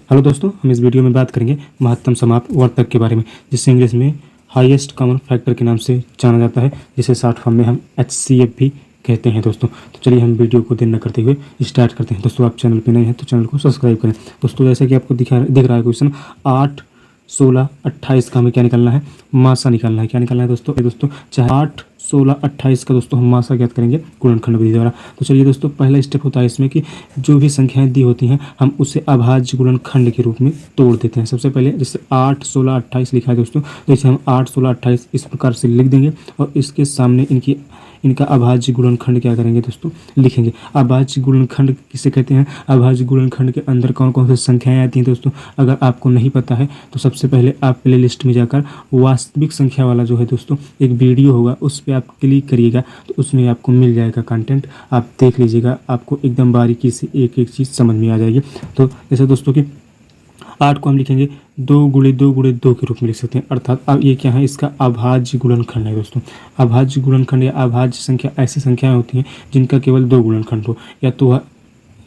Hello दोस्तों, हम इस वीडियो में बात करेंगे महत्तम समाप्त वर्तक के बारे में, जिसे इंग्लिश में हाईएस्ट कॉमन फैक्टर के नाम से जाना जाता है, जिसे शॉर्ट फॉर्म में हम HCF भी कहते हैं दोस्तों। तो चलिए हम वीडियो को देर न करते हुए स्टार्ट करते हैं। दोस्तों, आप चैनल पे नए हैं तो चैनल को सब्सक्राइब करें। दोस्तों, जैसे कि आपको दिख रहा है क्वेश्चन 8, 16, 28 का हमें क्या निकालना है, मासा निकालना है। क्या निकालना है दोस्तों चाहे 8, 16, 28 का दोस्तों हम मासा ज्ञात करेंगे गुणनखंड विधि द्वारा। तो चलिए दोस्तों, पहला स्टेप होता है इसमें कि जो भी संख्याएं दी होती हैं हम उसे अभाज्य गुणनखंड के रूप में तोड़ देते हैं। सबसे पहले जैसे 8, 16, 28 लिखा है दोस्तों, तो इसे हम 8, 16, 28 इस प्रकार से लिख देंगे और इसके सामने इनका अभाज्य गुणनखंड क्या करेंगे दोस्तों, लिखेंगे। अभाज्य गुणनखंड किसे कहते हैं? अभाज्य गुणनखंड के अंदर कौन कौन सी संख्याएं आती हैं दोस्तों, अगर आपको नहीं पता है तो सबसे पहले आप प्ले लिस्ट में जाकर वास्तविक संख्या वाला जो है दोस्तों एक वीडियो होगा, उस पर आप क्लिक करिएगा तो उसमें आपको मिल जाएगा कंटेंट। आप देख लीजिएगा, आपको एकदम बारीकी से एक एक चीज़ समझ में आ जाएगी। तो जैसे दोस्तों कि 8 को हम लिखेंगे 2 गुणे 2 गुणे 2 के रूप में लिख सकते हैं, अर्थात अब ये क्या है, इसका अभाज्य गुणनखंड है दोस्तों। अभाज्य गुणनखंड या अभाज्य संख्या ऐसी संख्याएं होती हैं जिनका केवल 2 गुणनखंड हो, या तो वह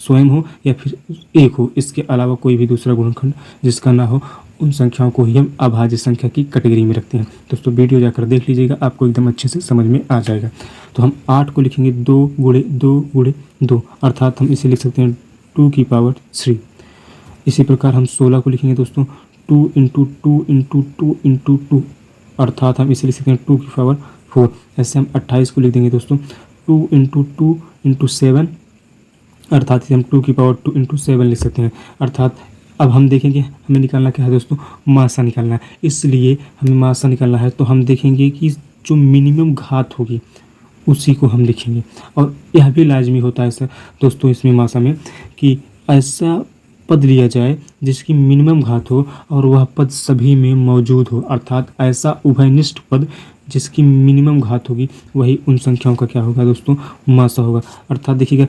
स्वयं हो या फिर एक हो, इसके अलावा कोई भी दूसरा गुणनखंड जिसका ना हो, उन संख्याओं को ही हम अभाज्य संख्या की कैटेगरी में रखते हैं। दोस्तों, वीडियो जाकर देख लीजिएगा, आपको एकदम अच्छे से समझ में आ जाएगा। तो हम 8 को लिखेंगे 2 गुणे 2 गुणे 2, अर्थात हम इसे लिख सकते हैं 2 की पावर 3। इसी प्रकार हम 16 को लिखेंगे दोस्तों 2 इंटू 2 इंटू 2 इंटू 2, अर्थात हम इसे लिख सकते हैं 2 की पावर 4। ऐसे हम 28 को लिख देंगे दोस्तों 2 इंटू 2 इंटू 7, अर्थात इसे हम 2 की पावर 2 इंटू 7 लिख सकते हैं। अर्थात अब हम देखेंगे हमें निकालना क्या है दोस्तों, मासा निकालना है। इसलिए हमें मासा निकालना है तो हम देखेंगे कि जो मिनिमम घात होगी उसी को हम लिखेंगे। और यह भी लाजमी होता है सर दोस्तों इसमें मासा में कि ऐसा पद लिया जाए जिसकी मिनिमम घात हो और वह पद सभी में मौजूद हो, अर्थात ऐसा उभयनिष्ठ पद जिसकी मिनिमम घात होगी वही उन संख्याओं का क्या होगा दोस्तों, मासा होगा। अर्थात देखिएगा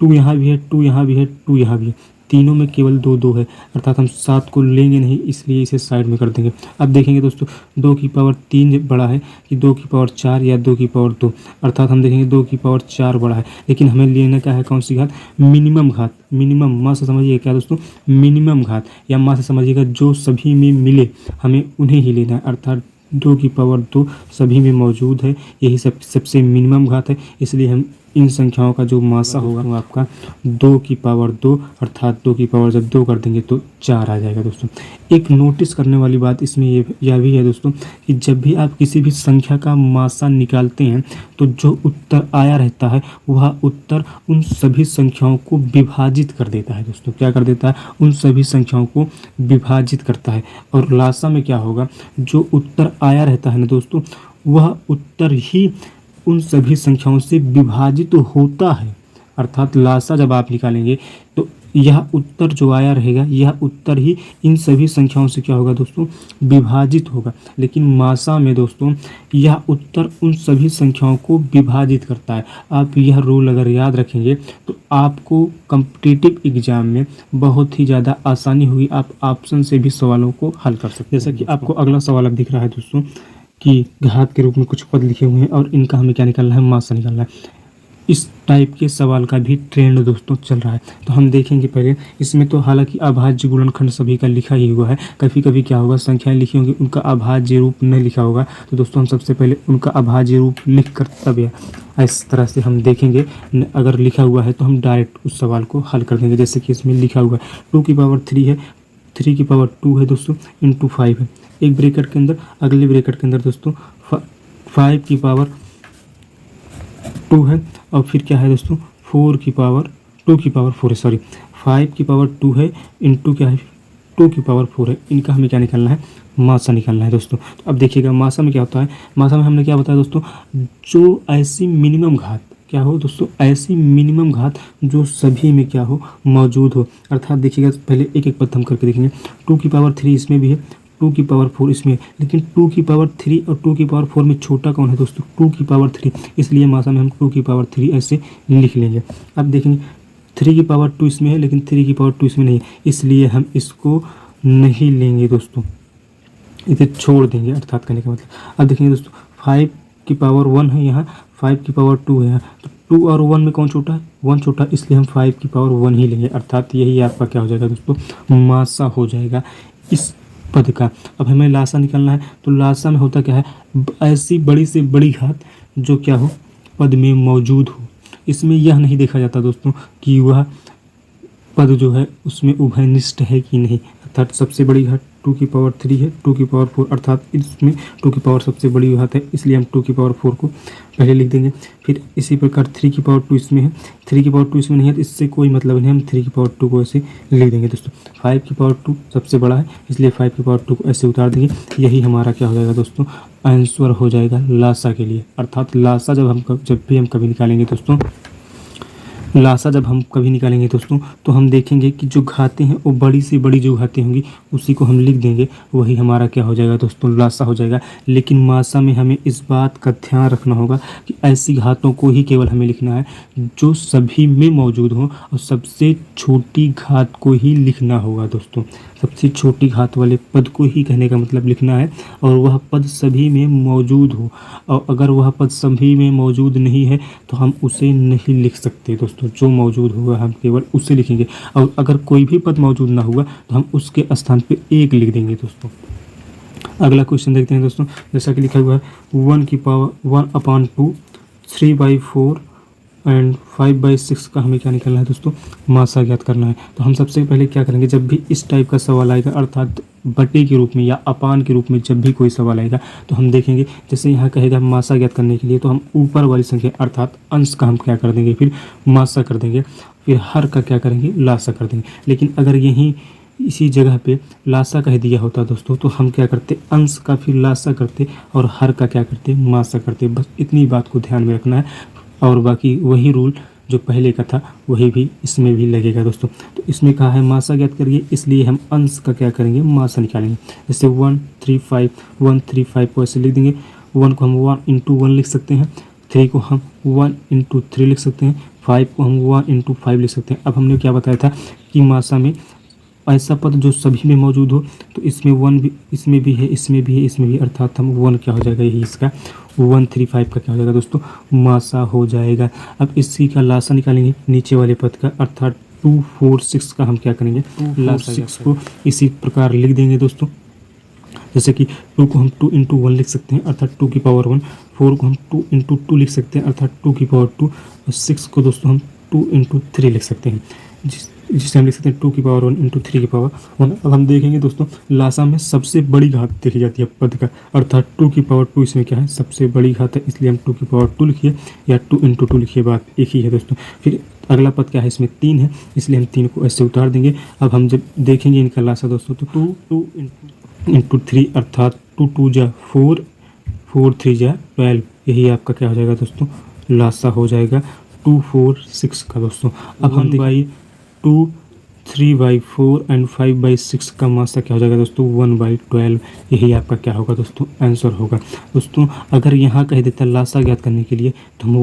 2 यहाँ भी है, 2 यहाँ भी है, 2 यहाँ भी है, तीनों में केवल 2 2 है, अर्थात हम 7 को लेंगे नहीं, इसलिए इसे साइड में कर देंगे। अब देखेंगे दोस्तों 2 की पावर 3 बड़ा है कि 2 की पावर 4 या 2 की पावर 2, अर्थात हम देखेंगे 2 की पावर 4 बड़ा है। लेकिन हमें लेना क्या है, कौन सी घात, मिनिमम घात। मिनिमम मां से समझिए क्या दोस्तों, मिनिमम घात, या मां से समझिएगा जो सभी में मिले हमें उन्हें ही लेना है, अर्थात 2 की पावर 2 सभी में मौजूद है, यही सबसे मिनिमम घात है। इसलिए हम इन संख्याओं का जो मासा होगा वो आपका 2 की पावर 2, अर्थात 2 की पावर जब 2 कर देंगे तो 4 आ जाएगा दोस्तों। एक नोटिस करने वाली बात इसमें यह भी है दोस्तों कि जब भी आप किसी भी संख्या का मासा निकालते हैं तो जो उत्तर आया रहता है वह उत्तर उन सभी संख्याओं को विभाजित कर देता है दोस्तों। क्या कर देता है, उन सभी संख्याओं को विभाजित करता है। और लासा में क्या होगा, जो उत्तर आया रहता है ना दोस्तों, वह उत्तर ही उन सभी संख्याओं से विभाजित होता है। अर्थात लासा जब आप निकालेंगे तो यह उत्तर जो आया रहेगा यह उत्तर ही इन सभी संख्याओं से क्या होगा दोस्तों, विभाजित होगा। लेकिन मासा में दोस्तों यह उत्तर उन सभी संख्याओं को विभाजित करता है। आप यह रूल अगर याद रखेंगे तो आपको कॉम्पिटिटिव एग्जाम में बहुत ही ज़्यादा आसानी हुई, आप ऑप्शन से भी सवालों को हल कर सकते हैं। जैसा कि आपको अगला सवाल अब दिख रहा है दोस्तों कि घात के रूप में कुछ पद लिखे हुए हैं और इनका हमें क्या निकालना है, मासा निकालना है। इस टाइप के सवाल का भी ट्रेंड दोस्तों चल रहा है। तो हम देखेंगे पहले इसमें तो हालांकि अभाज्य गुणनखंड सभी का लिखा ही हुआ है, कभी कभी क्या होगा संख्याएं लिखी होंगी उनका अभाज्य रूप नहीं लिखा होगा, तो दोस्तों हम सबसे पहले उनका अभाज्य रूप लिख कर तब इस तरह से हम देखेंगे। अगर लिखा हुआ है तो हम डायरेक्ट उस सवाल को हल कर देंगे। जैसे कि इसमें लिखा हुआ है 2 की पावर 3 है, 3 की पावर 2 है दोस्तों, इंटू 5 है एक ब्रैकेट के अंदर, अगले ब्रैकेट के अंदर दोस्तों 5 की पावर 2 है, और फिर क्या है दोस्तों 4 की पावर 2 की पावर 4 है, सॉरी 5 की पावर 2 है इंटू क्या है 2 की पावर 4 है। इनका हमें क्या निकालना है, मासा निकालना है दोस्तों। तो अब देखिएगा मासा में क्या होता है, मासा में हमने क्या बताया दोस्तों, जो ऐसी मिनिमम घात क्या हो दोस्तों, ऐसी मिनिमम घात जो सभी में क्या हो, मौजूद हो। अर्थात देखिएगा पहले एक एक पद हम करके देखेंगे। 2 की पावर 3 इसमें भी है, 2 की पावर 4 इसमें है, लेकिन 2 की पावर 3 और 2 की पावर 4 में छोटा कौन है दोस्तों, 2 की पावर 3, इसलिए मासा में हम 2 की पावर 3 ऐसे लिख लेंगे। अब देखेंगे 3 की पावर 2 इसमें है, लेकिन 3 की पावर 2 इसमें नहीं है, इसलिए हम इसको नहीं लेंगे दोस्तों, इसे छोड़ देंगे। अर्थात कहने का मतलब अब देखेंगे दोस्तों 5 की पावर 1 है यहाँ, 5 की पावर 2 है तो 2 और 1 में कौन छोटा है, 1 छोटा, इसलिए हम 5 की पावर 1 ही लेंगे, अर्थात यही आपका क्या हो जाएगा दोस्तों, मासा हो जाएगा इस पद का। अब हमें लासा निकालना है, तो लासा में होता क्या है, ऐसी बड़ी से बड़ी घात जो क्या हो, पद में मौजूद हो। इसमें यह नहीं देखा जाता दोस्तों कि वह पद जो है उसमें उभयनिष्ठ है कि नहीं, अर्थात सबसे बड़ी घात 2 की पावर 3 है, 2 की पावर 4, अर्थात इसमें 2 की पावर सबसे बड़ी घात है, इसलिए हम 2 की पावर 4 को पहले लिख देंगे। फिर इसी प्रकार 3 की पावर 2 इसमें है, 3 की पावर 2 इसमें नहीं है तो इससे कोई मतलब नहीं, हम 3 की पावर 2 को ऐसे लिख देंगे दोस्तों। 5 की पावर 2 सबसे बड़ा है, इसलिए 5 की पावर 2 को ऐसे उतार देंगे। यही हमारा क्या हो जाएगा दोस्तों, आंसर हो जाएगा लासा के लिए। अर्थात लासा जब भी हम कभी निकालेंगे दोस्तों, लासा जब हम कभी निकालेंगे दोस्तों, तो हम देखेंगे कि जो घातें हैं वो बड़ी से बड़ी जो घातें होंगी उसी को हम लिख देंगे, वही हमारा क्या हो जाएगा दोस्तों, लासा हो जाएगा। लेकिन मासा में हमें इस बात का ध्यान रखना होगा कि ऐसी घातों को ही केवल हमें लिखना है जो सभी में मौजूद हो, और सबसे छोटी घात को ही लिखना होगा दोस्तों, सबसे छोटी घात वाले पद को ही कहने का मतलब लिखना है, और वह पद सभी में मौजूद हो। और अगर वह पद सभी में मौजूद नहीं है तो हम उसे नहीं लिख सकते दोस्तों, जो मौजूद होगा हम केवल उसे लिखेंगे। और अगर कोई भी पद मौजूद ना हुआ तो हम उसके स्थान पे 1 लिख देंगे दोस्तों। अगला क्वेश्चन देखते हैं दोस्तों, जैसा कि लिखा हुआ है 1 की पावर 1/2, 3/4 एंड 5/6 का हमें क्या निकालना है दोस्तों, मासा ज्ञात करना है। तो हम सबसे पहले क्या करेंगे, जब भी इस टाइप का सवाल आएगा, अर्थात बटे के रूप में या अपान के रूप में जब भी कोई सवाल आएगा, तो हम देखेंगे जैसे यहाँ कहेगा मासा ज्ञात करने के लिए, तो हम ऊपर वाली संख्या अर्थात अंश का हम क्या कर देंगे, फिर मासा कर देंगे, फिर हर का क्या करेंगे, लासा कर देंगे। लेकिन अगर यहीं इसी जगह पे लासा कह दिया होता दोस्तों, तो हम क्या करते, अंश का फिर लासा करते और हर का क्या करते, मासा करते। बस इतनी बात को ध्यान में रखना है, और बाकी वही रूल जो पहले का था वही भी इसमें भी लगेगा दोस्तों। तो इसमें कहा है मासा ज्ञात करिए, इसलिए हम अंश का क्या करेंगे, मासा निकालेंगे। जैसे 135 को ऐसे लिख देंगे, 1 को हम 1 × 1 लिख सकते हैं, 3 को हम 1 × 3 लिख सकते हैं, 5 को हम 1 × 5 लिख सकते हैं। अब हमने क्या बताया था कि मासा में ऐसा पद जो सभी में मौजूद हो, तो इसमें 1 भी, इसमें भी है, इसमें भी है, इसमें भी, अर्थात हम 1 क्या हो जाएगा, यही इसका 135 का क्या हो जाएगा दोस्तों, मासा हो जाएगा। अब इसी का लासा निकालेंगे नीचे वाले पद का, अर्थात 246 का हम क्या करेंगे, लासा 6 को इसी प्रकार लिख देंगे दोस्तों। जैसे कि 2 को हम 2 × 1 लिख सकते हैं, अर्थात 2 की पावर 1, 4 को हम 2 × 2 लिख सकते हैं, अर्थात 2 की पावर 2, और 6 को दोस्तों हम 2 × 3 लिख सकते हैं, जिसे हम लिख सकते हैं 2 की पावर 1 × 3 की पावर 1। अब हम देखेंगे दोस्तों, लासा में सबसे बड़ी घात देखी जाती है पद का, अर्थात 2 की पावर 2 इसमें क्या है, सबसे बड़ी घात है, इसलिए हम 2 की पावर 2 लिखिए या 2 × 2 लिखिए, बात एक ही है दोस्तों। फिर अगला पद क्या है, इसमें 3 है, इसलिए हम 3 को ऐसे उतार देंगे। अब हम जब देखेंगे इनका लासा दोस्तों, तो 2 × 3 अर्थात 2 × 2 = 4, 4 × 3 = 12, यही आपका क्या हो जाएगा दोस्तों, लासा हो जाएगा 246 का दोस्तों। अब हम 2, 3/4 एंड 5/6 का मासा क्या हो जाएगा दोस्तों, 1/12, यही आपका क्या होगा दोस्तों, आंसर होगा दोस्तों। अगर यहाँ कह देता लासा ज्ञात करने के लिए, तो हम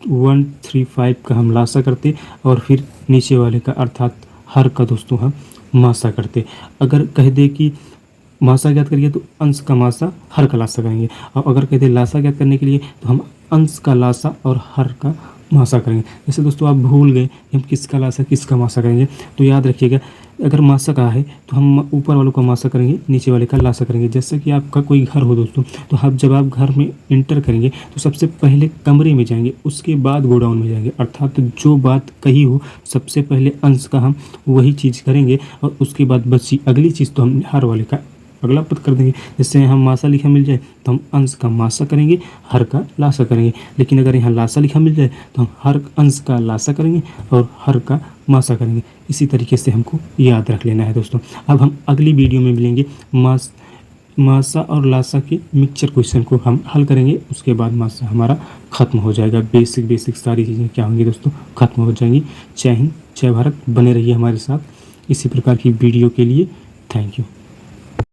135 का हम लासा करते और फिर नीचे वाले का अर्थात हर का दोस्तों हम मासा करते। अगर कह दे कि मासा ज्ञात करिए तो अंश का मासा हर का लासा करेंगे, और अगर कहते लासा ज्ञात करने के लिए तो हम अंश का लासा और हर का मासा करेंगे। जैसे दोस्तों आप भूल गए हम किसका लासा किसका मासा करेंगे, तो याद रखिएगा, अगर मासा का है तो हम ऊपर वालों का मासा करेंगे, नीचे वाले का लासा करेंगे। जैसे कि आपका कोई घर हो दोस्तों, तो आप जब आप घर में इंटर करेंगे तो सबसे पहले कमरे में जाएंगे, उसके बाद गोडाउन में जाएंगे, अर्थात जो बात कही हो सबसे पहले अंश का हम वही चीज़ करेंगे, और उसके बाद बची अगली चीज़ तो हम हर वाले का अगला पद कर देंगे। जैसे हम मासा लिखा मिल जाए तो हम अंश का मासा करेंगे, हर का लासा करेंगे। लेकिन अगर यहाँ लासा लिखा मिल जाए तो हम हर अंश का लासा करेंगे और हर का मासा करेंगे। इसी तरीके से हमको याद रख लेना है दोस्तों। अब हम अगली वीडियो में मिलेंगे, मासा और लासा के मिक्सचर क्वेश्चन को हम हल करेंगे, उसके बाद मासा हमारा खत्म हो जाएगा। बेसिक सारी चीज़ें क्या होंगी दोस्तों, खत्म हो जाएंगी। जय हिंद, जय भारत। बने रहिए हमारे साथ इसी प्रकार की वीडियो के लिए। Thank you.